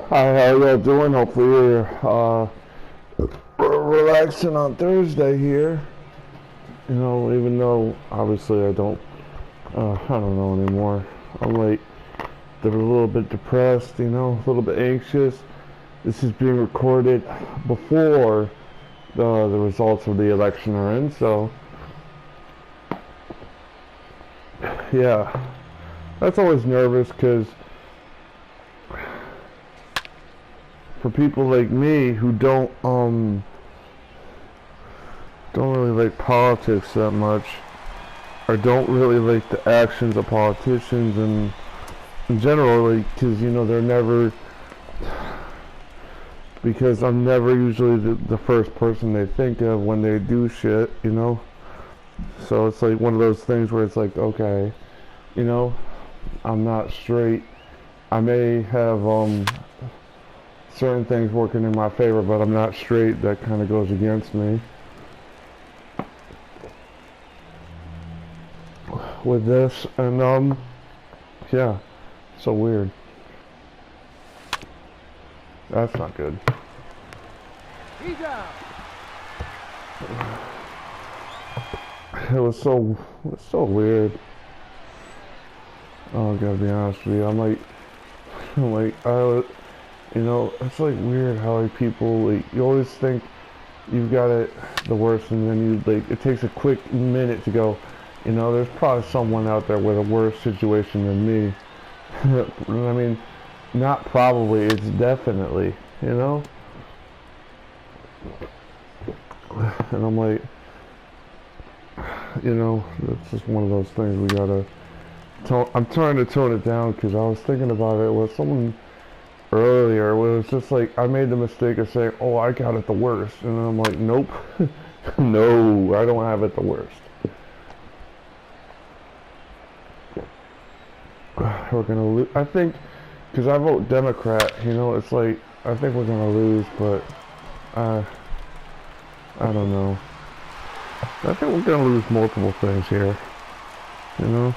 Hi, how y'all doing? Hopefully you're relaxing on Thursday here. You know, even though obviously I don't know anymore. I'm like, they're a little bit depressed, you know, a little bit anxious. This is being recorded before the results of the election are in, so yeah, that's always nervous because for people like me who don't really like politics that much, or don't really like the actions of politicians and in general, like, because you know they're never, because I'm never usually the first person they think of when they do shit, you know. So it's like one of those things where it's like, okay, you know, I'm not straight. I may have certain things working in my favor, but I'm not straight. That kind of goes against me with this, and yeah, so weird. That's not good. It was so weird. Oh, I gotta be honest with you. I'm like, you know, it's like weird how like people like you always think you've got it the worst, and then you like it takes a quick minute to go, you know, there's probably someone out there with a worse situation than me. I mean, not probably, it's definitely, you know. And I'm like, you know, it's just one of those things we gotta. I'm trying to tone it down because I was thinking about it with someone earlier. Where it was just like I made the mistake of saying, "Oh, I got it the worst," and I'm like, "Nope, no, I don't have it the worst." We're gonna lose. I think because I vote Democrat. You know, it's like I think we're gonna lose, but I don't know. I think we're gonna lose multiple things here. You know.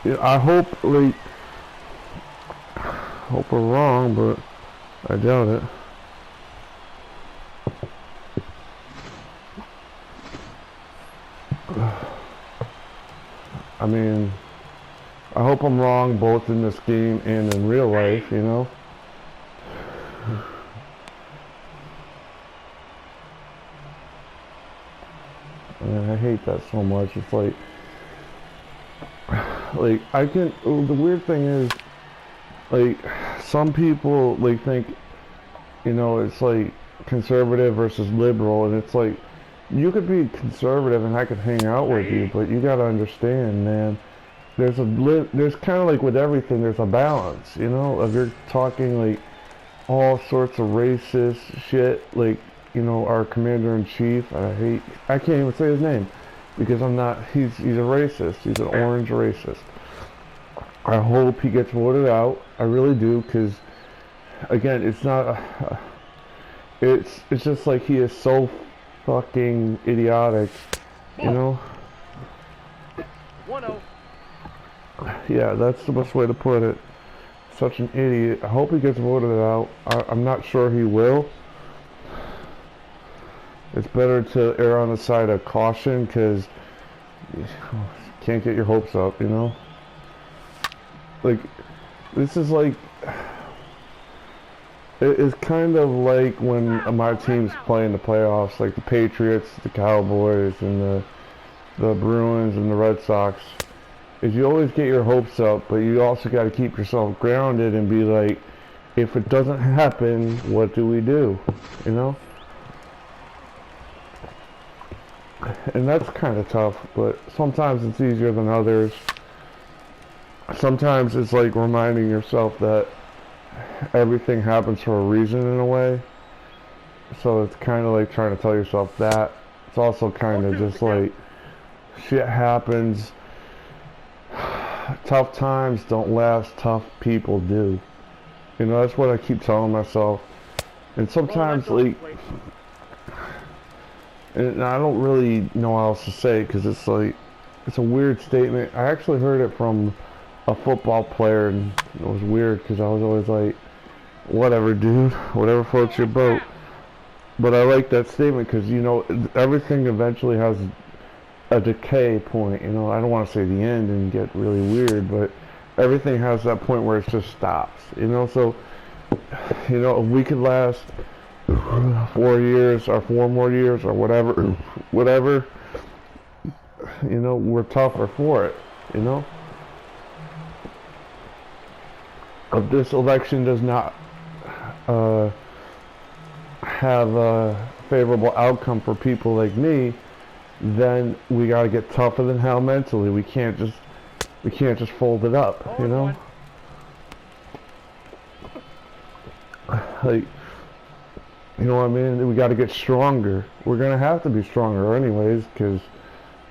Yeah, I hope we're wrong, but I doubt it. I mean, I hope I'm wrong both in this game and in real life, you know. And I hate that so much. It's like I can. The weird thing is, like, some people like think, you know, it's like conservative versus liberal, and it's like you could be conservative and I could hang out with you, but you gotta understand, man. There's kind of like with everything, there's a balance, you know. If you're talking like all sorts of racist shit, like, you know, our commander-in-chief, I can't even say his name because I'm not, he's a racist, he's an orange racist. I hope he gets voted out, I really do, because again, it's not, it's just like he is so fucking idiotic, you know? 1-0. Yeah, that's the best way to put it. Such an idiot. I hope he gets voted out. I'm not sure he will. It's better to err on the side of caution because you can't get your hopes up, you know? Like, this is like, it's kind of like when my teams play in the playoffs, like the Patriots, the Cowboys, and the Bruins and the Red Sox. Is you always get your hopes up, but you also got to keep yourself grounded and be like, if it doesn't happen, what do we do? You know? And that's kind of tough, but sometimes it's easier than others. Sometimes it's like reminding yourself that everything happens for a reason in a way. So it's kind of like trying to tell yourself that. It's also kind of just like, shit happens. Tough times don't last, tough people do. You know, that's what I keep telling myself. And sometimes, like, and I don't really know how else to say it because it's like, it's a weird statement. I actually heard it from a football player, and it was weird because I was always like, whatever, dude, whatever floats your boat. But I like that statement because, you know, everything eventually has a decay point. You know, I don't want to say the end and get really weird, but everything has that point where it just stops. You know, so, you know, we could last 4 years or 4 more years or whatever, you know, we're tougher for it, you know. If this election does not have a favorable outcome for people like me, then we got to get tougher than hell mentally. We can't just fold it up, you know. Like, you know what I mean? We got to get stronger. We're gonna have to be stronger anyways, because,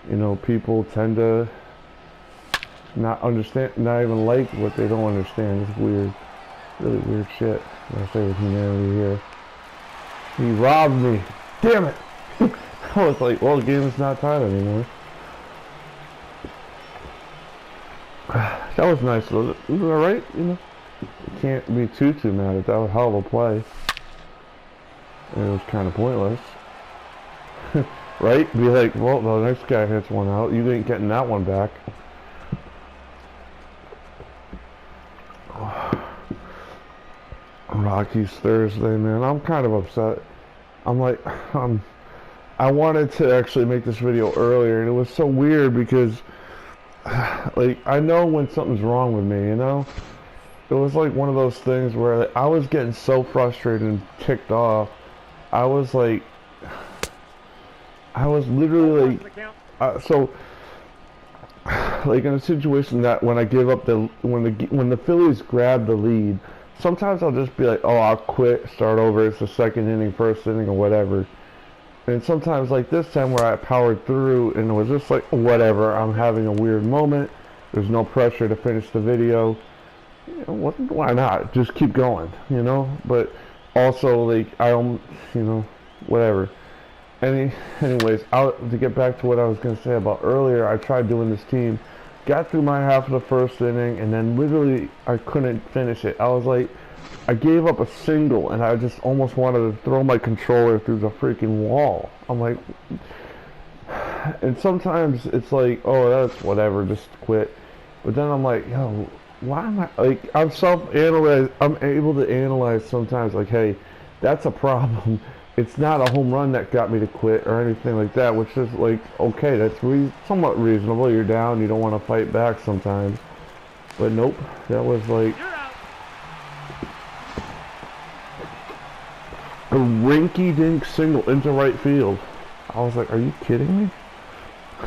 you know, people tend to not understand, not even like what they don't understand. It's weird, really weird shit. I say with humanity here. He robbed me. Damn it! I was like, well, the game is not tied anymore. That was nice though. It was alright, you know. You can't be too mad at that. That was a hell of a play. And it was kind of pointless. Right? Be like, well, the next guy hits one out. You ain't getting that one back. Rockies Thursday, man. I'm kind of upset. I'm like, I wanted to actually make this video earlier, and it was so weird because, like, I know when something's wrong with me, you know? It was like one of those things where like, I was getting so frustrated and ticked off. I was like, I was literally like, so, like in a situation that when I give up when the Phillies grab the lead, sometimes I'll just be like, oh, I'll quit, start over. It's the second inning, first inning, or whatever. And sometimes like this time where I powered through and it was just like, whatever. I'm having a weird moment. There's no pressure to finish the video. You know, why not? Just keep going, you know? But also, like, I don't, you know, whatever. Anyways, to get back to what I was going to say about earlier, I tried doing this team, got through my half of the first inning, and then literally I couldn't finish it. I was like, I gave up a single, and I just almost wanted to throw my controller through the freaking wall. I'm like, and sometimes it's like, oh, that's whatever, just quit. But then I'm like, yo, why am I, like, I'm able to analyze sometimes, like, hey, that's a problem. It's not a home run that got me to quit or anything like that, which is like, okay, that's somewhat reasonable. You're down, you don't want to fight back sometimes. But nope, that was like a rinky-dink single into right field. I was like, are you kidding me?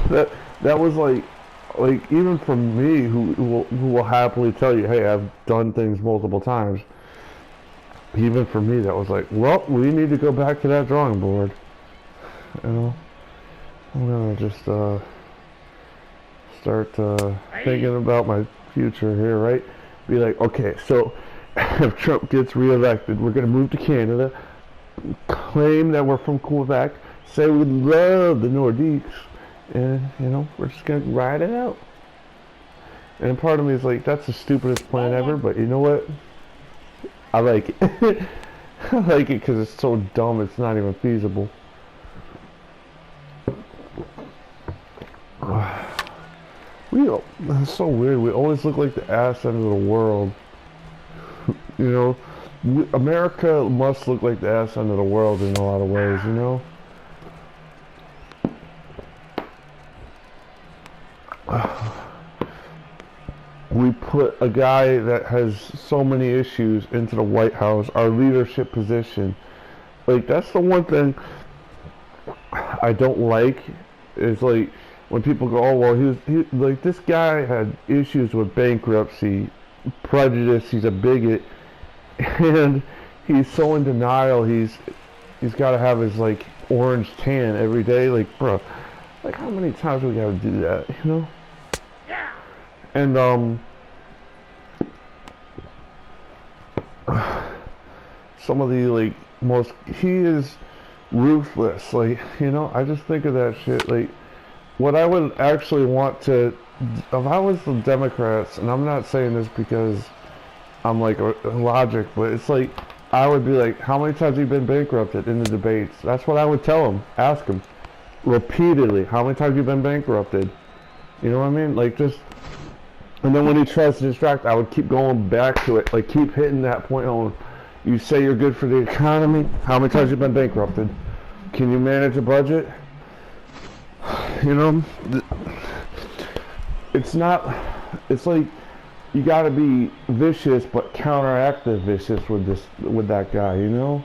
That was like even from me, who will happily tell you, hey, I've done things multiple times. Even for me, that was like, well, we need to go back to that drawing board. You know, I'm gonna just start thinking about my future here, right? Be like, okay, so if Trump gets reelected, we're gonna move to Canada, claim that we're from Quebec, say we love the Nordiques, and you know, we're just gonna ride it out. And part of me is like, that's the stupidest plan ever, but you know what? I like it. I like it because it's so dumb it's not even feasible. It's so weird. We always look like the ass end of the world. You know, America must look like the ass end of the world in a lot of ways, you know? We put a guy that has so many issues into the White House, our leadership position. Like, that's the one thing I don't like, is like when people go, oh, well, he like, this guy had issues with bankruptcy, prejudice, he's a bigot, and he's so in denial. He's got to have his like orange tan every day. Like, bro, like, how many times we got to do that, you know? And some of the like he is ruthless. Like, you know, I just think of that shit. Like, what I would actually want to, if I was the Democrats, and I'm not saying this because I'm like logic, but it's like I would be like, how many times have you been bankrupted in the debates? That's what I would tell him. Ask him repeatedly, how many times have you been bankrupted? You know what I mean? Like just, and then when he tries to distract, I would keep going back to it, like keep hitting that point on. You say you're good for the economy. How many times have you been bankrupted? Can you manage a budget? You know, it's not. It's like you got to be vicious, but counteract the vicious with that guy. You know,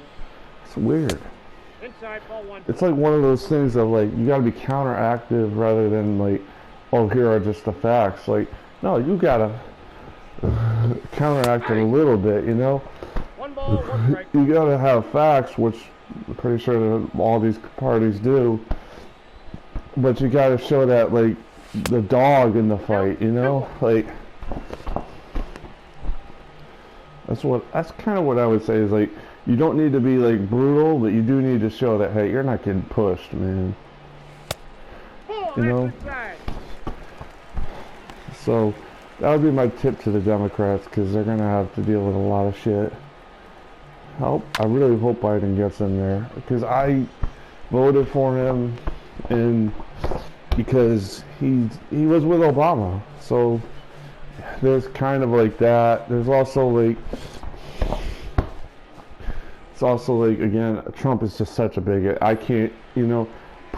it's weird. It's like one of those things of like you got to be counteractive rather than like, oh, here are just the facts. Like, no, you gotta counteract it a little bit. You know, you gotta have facts, which I'm pretty sure that all these parties do. But you gotta show that like the dog in the fight, you know, like that's kind of what I would say is like you don't need to be like brutal, but you do need to show that hey, you're not getting pushed, man. You know. So that would be my tip to the Democrats because they're gonna have to deal with a lot of shit. I really hope Biden gets in there because I voted for him and because he was with Obama. So there's kind of like that. There's also like it's also like again Trump is just such a bigot. I can't, you know,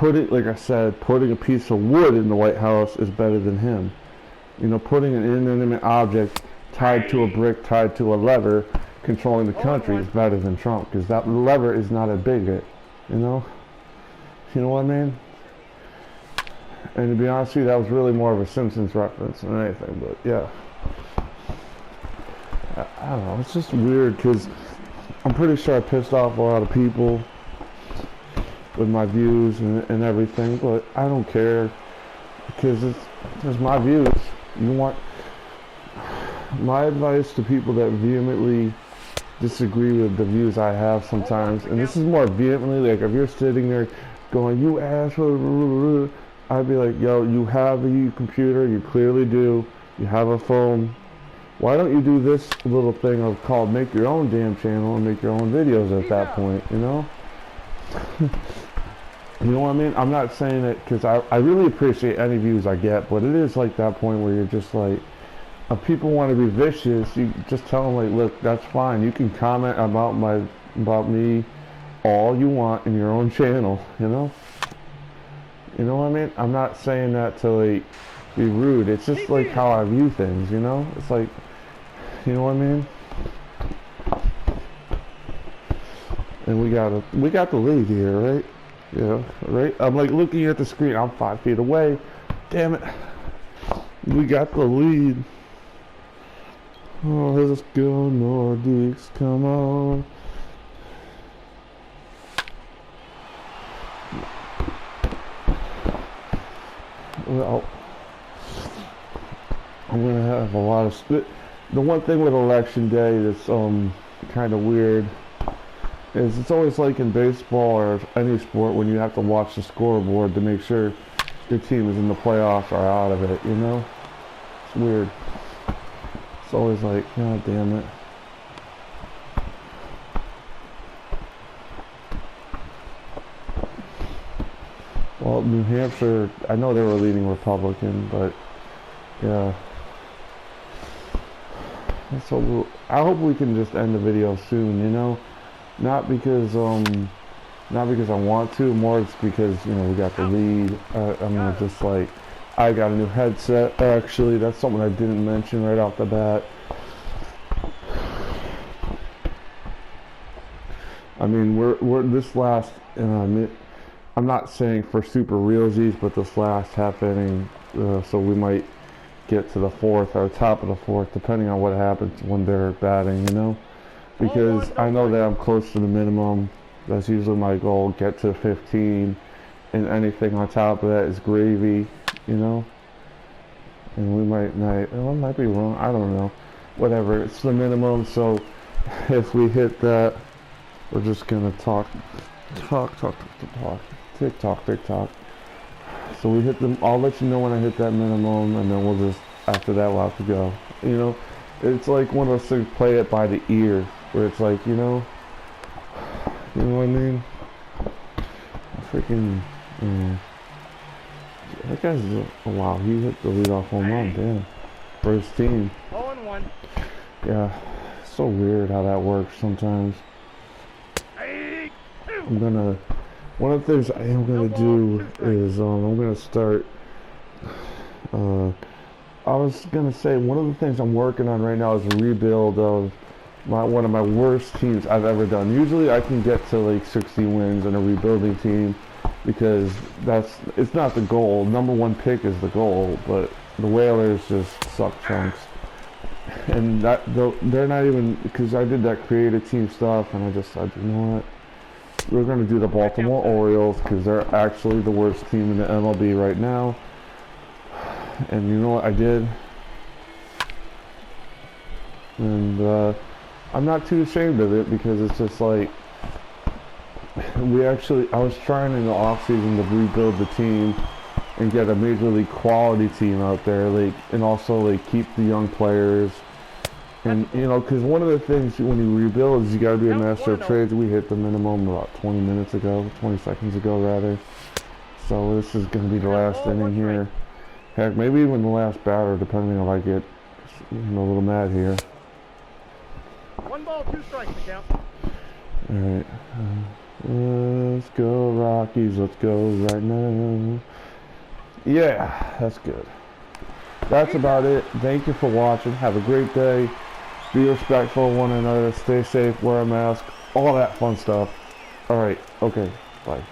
like I said, putting a piece of wood in the White House is better than him. You know, putting an inanimate object tied to a brick, tied to a lever, controlling the country is better than Trump because that lever is not a bigot, you know? You know what I mean? And to be honest with you, that was really more of a Simpsons reference than anything, but yeah. I don't know, it's just weird because I'm pretty sure I pissed off a lot of people with my views and everything, but I don't care because it's just my views. You want my advice to people that vehemently disagree with the views I have sometimes, and this is more vehemently, like if you're sitting there going, you asshole, I'd be like, yo, you have a computer, you clearly do, you have a phone, why don't you do this little thing of called make your own damn channel and make your own videos at that point, you know? You know what I mean? I'm not saying it because I really appreciate any views I get, but it is like that point where you're just like, if people want to be vicious, you just tell them like, look, that's fine. You can comment about me all you want in your own channel, you know? You know what I mean? I'm not saying that to like be rude. It's just like how I view things, you know? It's like, you know what I mean? And we got the lead here, right? Yeah, right? I'm like looking at the screen. I'm 5 feet away. Damn it. We got the lead. Oh, let's go Nordiques. Come on. Well, I'm going to have a lot of... The one thing with election day that's kind of weird is it's always like in baseball or any sport when you have to watch the scoreboard to make sure your team is in the playoffs or out of it, you know? It's weird. It's always like, God damn it. Well, New Hampshire, I know they were leading Republican, but yeah. So I hope we can just end the video soon, you know? Not because I want to, more it's because, you know, we got the lead. I mean, just like, I got a new headset, actually, that's something I didn't mention right off the bat. I mean, we're this last, I'm not saying for super realsies, but this last half inning, so we might get to the fourth or top of the fourth, depending on what happens when they're batting, you know? Because I know that I'm close to the minimum. That's usually my goal, get to 15, and anything on top of that is gravy, you know? And we might not, well, I might be wrong, I don't know. Whatever, it's the minimum, so if we hit that, we're just gonna talk. Tick tock. So we hit them, I'll let you know when I hit that minimum, and then we'll just, after that we'll have to go. You know, it's like one of those things, play it by the ear, where it's like, you know what I mean? Freaking, that guy's, oh wow, he hit the leadoff home run, damn, for his team. 0-1. Yeah, it's so weird how that works sometimes. One of the things I am gonna do is, I'm gonna start, I was gonna say, one of the things I'm working on right now is a rebuild of one of my worst teams I've ever done. Usually I can get to like 60 wins in a rebuilding team because it's not the goal. Number one pick is the goal, but the Whalers just suck chunks. And they're not even, because I did that creative team stuff and I just said, you know what? We're going to do the Baltimore Orioles because they're actually the worst team in the MLB right now. And you know what I did? And I'm not too ashamed of it because it's just like, I was trying in the offseason to rebuild the team and get a major league quality team out there, like, and also like keep the young players. And because one of the things when you rebuild is you got to be a master of trades. We hit the minimum about 20 seconds ago rather. So this is going to be the last inning here. Heck, maybe even the last batter, depending if I get a little mad here. 1 ball, 2 strikes to count. All right, let's go Rockies. Let's go right now. Yeah, that's good. That's about it. Thank you for watching. Have a great day. Be respectful of one another. Stay safe. Wear a mask. All that fun stuff. All right. Okay. Bye.